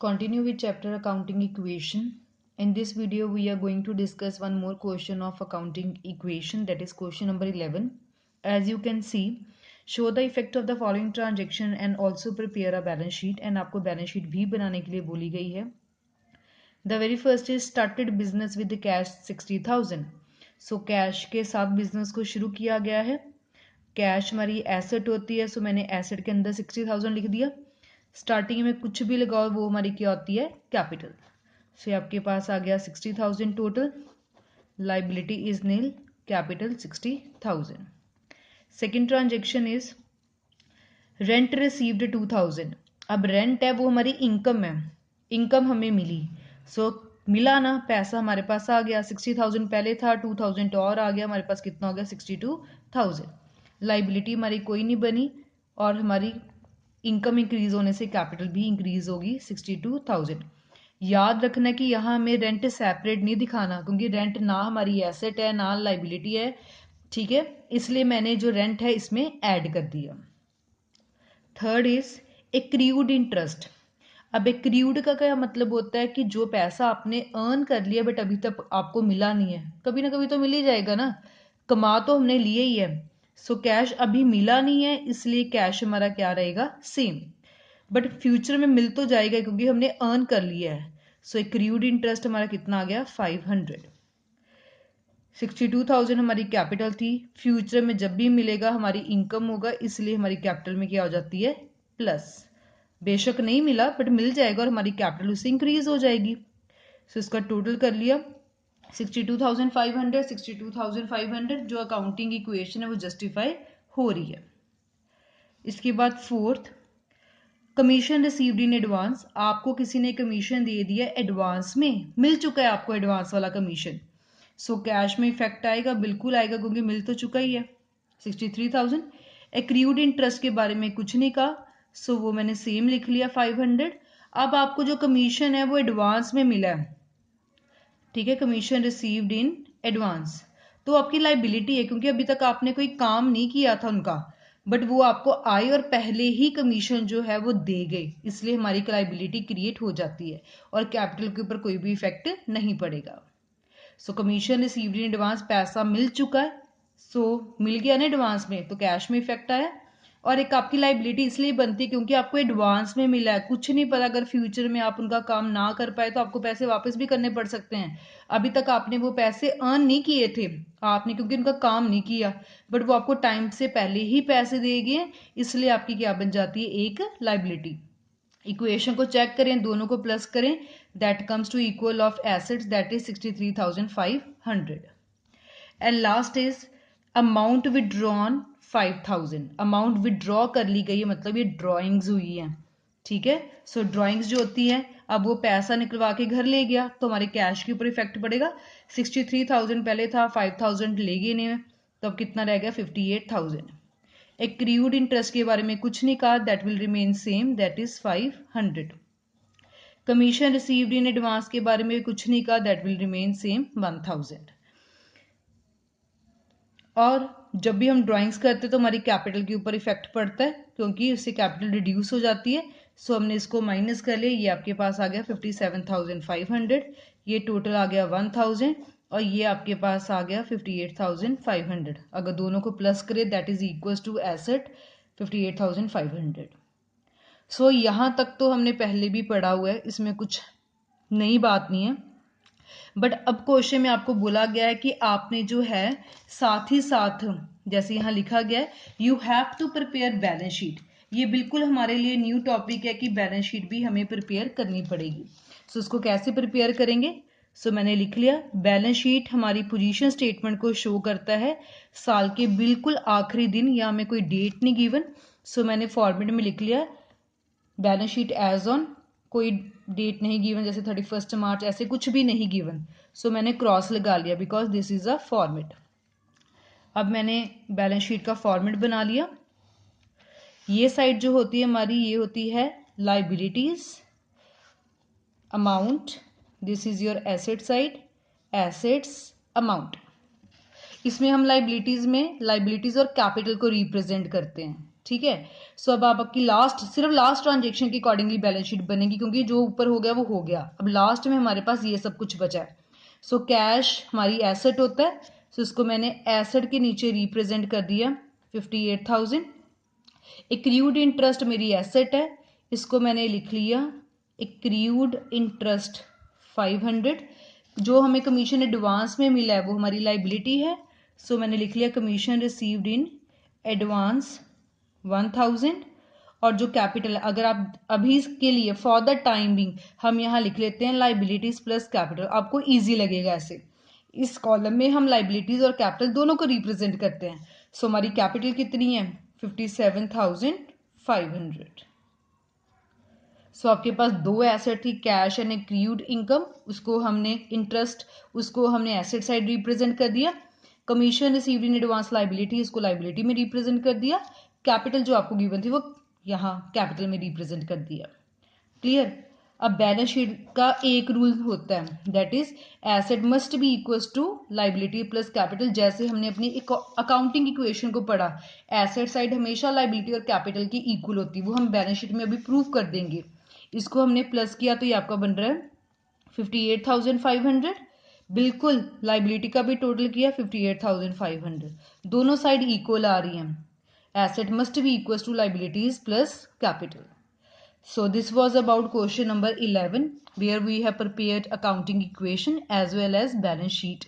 Continue with chapter accounting equation. In this video we are going to discuss one more question of accounting equation, that is question number 11. As you can see, show the effect of the following transaction and also prepare a balance sheet, and आपको balance sheet भी बनाने के लिए बोली गई है. The very first is started business with the cash 60,000. So cash के साथ business को शुरू किया गया है. कैश हमारी एसेट होती है, सो मैंने एसेट के अंदर 60,000 लिख दिया. स्टार्टिंग में कुछ भी लगाओ वो हमारी क्या होती है, कैपिटल. सो आपके पास आ गया 60,000 total. Liability is nil, capital 60,000. Second transaction is rent received 2,000. अब रेंट है वो हमारी इनकम है, इनकम हमें मिली. सो मिला ना, पैसा हमारे पास आ गया. 60,000 पहले था, 2,000 और आ गया, हमारे पास कितना हो गया 62,000. लाइबिलिटी हमारी कोई नहीं बनी और हमारी इनकम इंक्रीज होने से कैपिटल भी इंक्रीज होगी 62,000. याद रखना कि यहाँ हमें रेंट सेपरेट नहीं दिखाना, क्योंकि रेंट ना हमारी एसेट है ना लाइबिलिटी है, ठीक है, इसलिए मैंने जो रेंट है इसमें ऐड कर दिया. Third is acrid interest. अब एक्रीड का क्या मतलब होता है कि जो पैसा आपने अर्न कर लिया बट अभी तक आपको मिला नहीं है. कभी ना कभी तो मिल ही जाएगा ना, कमा तो हमने लिए ही है. सो कैश अभी मिला नहीं है, इसलिए कैश हमारा क्या रहेगा, सेम. बट फ्यूचर में मिल तो जाएगा क्योंकि हमने अर्न कर लिया है. सो एक्रीड इंटरेस्ट हमारा कितना आ गया 500. 62,000 हमारी कैपिटल थी, फ्यूचर में जब भी मिलेगा हमारी इनकम होगा, इसलिए हमारी कैपिटल में क्या हो जाती है, प्लस. बेशक नहीं मिला बट मिल जाएगा और हमारी कैपिटल उससे इंक्रीज हो जाएगी. सो इसका टोटल कर लिया 62,500. 62,500 जो अकाउंटिंग इक्वेशन है वो जस्टिफाई हो रही है. इसके बाद fourth, commission received in advance. आपको किसी ने कमीशन दे दिया एडवांस में, मिल चुका है आपको एडवांस वाला कमीशन. सो कैश में इफेक्ट आएगा, बिल्कुल आएगा क्योंकि मिल तो चुका ही है 63,000. एक्रीड इंटरेस्ट के बारे में कुछ नहीं कहा, सो वो मैंने सेम लिख लिया 500. अब आपको जो कमीशन है वो एडवांस में मिला है, ठीक है, कमीशन रिसीव्ड इन एडवांस, तो आपकी लाइबिलिटी है क्योंकि अभी तक आपने कोई काम नहीं किया था उनका, बट वो आपको आए और पहले ही कमीशन जो है वो दे गए, इसलिए हमारी लाइबिलिटी क्रिएट हो जाती है और कैपिटल के ऊपर कोई भी इफेक्ट नहीं पड़ेगा. सो कमीशन रिसीव्ड इन एडवांस, पैसा मिल चुका है, सो मिल गया ना एडवांस में, तो कैश में इफेक्ट आया. और एक आपकी लाइबिलिटी इसलिए बनती है क्योंकि आपको एडवांस में मिला है, कुछ नहीं पता अगर फ्यूचर में आप उनका काम ना कर पाए तो आपको पैसे वापस भी करने पड़ सकते हैं. अभी तक आपने वो पैसे अर्न नहीं किए थे आपने, क्योंकि उनका काम नहीं किया, बट वो आपको टाइम से पहले ही पैसे दे गए, इसलिए आपकी क्या बन जाती है, एक लाइबिलिटी. इक्वेशन को चेक करें, दोनों को प्लस करें, that comes to equal of assets, that is 63,500. And last is amount withdrawn 5,000. Amount withdraw कर ली गई है, मतलब ये ड्रॉइंग्स हुई हैं, ठीक है. सो ड्रॉइंग्स जो होती है, अब वो पैसा निकलवा के घर ले गया तो हमारे कैश के ऊपर इफेक्ट पड़ेगा. 63,000 पहले था, 5,000 ले गए ने, तो अब कितना रह गया 58,000. एक्रीड इंटरेस्ट के बारे में कुछ नहीं कहा, that will remain same, that is 500. Commission received in advance के बारे में कुछ नहीं कहा, दैट विल रिमेन सेम 1,000. और जब भी हम ड्राइंग्स करते हैं तो हमारी कैपिटल के ऊपर इफेक्ट पड़ता है क्योंकि उससे कैपिटल रिड्यूस हो जाती है. सो हमने इसको माइनस कर लिया, ये आपके पास आ गया 57,500, ये टोटल आ गया 1,000 और ये आपके पास आ गया 58,500. अगर दोनों को प्लस करें that is equal to asset 58,500. So यहाँ तक तो हमने पहले भी पढ़ा हुआ है, इसमें कुछ नई बात नहीं है. बट अब क्वेश्चन में आपको बोला गया है कि आपने जो है साथ ही साथ, जैसे यहाँ लिखा गया है, you have to prepare balance sheet. ये बिल्कुल हमारे लिए न्यू टॉपिक है कि बैलेंस शीट भी हमें प्रिपेयर करनी पड़ेगी. सो उसको कैसे प्रिपेयर करेंगे, सो मैंने लिख लिया, बैलेंस शीट हमारी पोजीशन स्टेटमेंट को शो करता है साल के बिल्कुल आखिरी दिन, या हमें कोई डेट नहीं गिवन. सो मैंने फॉर्मेट में लिख लिया बैलेंस शीट एज ऑन, कोई डेट नहीं गिवन, जैसे 31 मार्च ऐसे कुछ भी नहीं गिवन. सो मैंने क्रॉस लगा लिया because this is a format. अब मैंने बैलेंस शीट का फॉर्मेट बना लिया. ये साइड जो होती है हमारी, ये होती है liabilities, amount, this is your asset side, assets, amount. इसमें हम लाइबिलिटीज में लाइबिलिटीज और कैपिटल को रिप्रेजेंट करते हैं, ठीक है। सो अब आपकी सिर्फ लास्ट ट्रांजेक्शन के अकॉर्डिंगली बैलेंस शीट बनेगी, क्योंकि जो ऊपर हो गया वो हो गया। अब लास्ट में हमारे पास ये सब कुछ बचा है। सो कैश हमारी एसेट होता है, सो इसको मैंने एसेट के नीचे रिप्रेजेंट कर दिया 58,000। एक्रूड इंटरेस्ट मेरी एसेट है, इसको मैंने लिख लिया एक्रूड इंटरेस्ट 500। जो हमें कमीशन एडवांस में मिला है वो हमारी लाइबिलिटी है, सो मैंने लिख लिया कमीशन रिसीव्ड इन एडवांस 1000। और जो कैपिटल, अगर आप अभी के लिए फॉर द टाइम बिंग हम यहाँ लिख लेते हैं लाइबिलिटीज प्लस कैपिटल, आपको इजी लगेगा ऐसे। इस कॉलम में हम लाइबिलिटीज और कैपिटल दोनों को रिप्रेजेंट करते हैं। सो हमारी कैपिटल कितनी है 57,500। सो आपके पास दो एसेट थी, कैश एंड एक्रूड इनकम, उसको हमने इंटरेस्ट, उसको हमने एसेट साइड रिप्रेजेंट कर दिया। Commission received in advance liability, इसको लाइबिलिटी में रिप्रेजेंट कर दिया। कैपिटल जो आपको गिवन थी वो यहाँ कैपिटल में रिप्रेजेंट कर दिया। क्लियर। अब बैलेंस शीट का एक रूल होता है, that is asset must be equals to liability plus capital. जैसे हमने अपनी अकाउंटिंग इक्वेशन को पढ़ा, एसेट साइड हमेशा लाइबिलिटी और कैपिटल की इक्वल होती है, वो हम बैलेंस शीट में अभी प्रूव कर देंगे। इसको हमने प्लस किया तो ये आपका बन रहा है 58,500। बिल्कुल लाइबिलिटी का भी टोटल किया 58,500, दोनों साइड इक्वल आ रही हैं। Asset must be equal to liabilities plus capital. So this was about question number 11, where we have prepared accounting equation as well as balance sheet.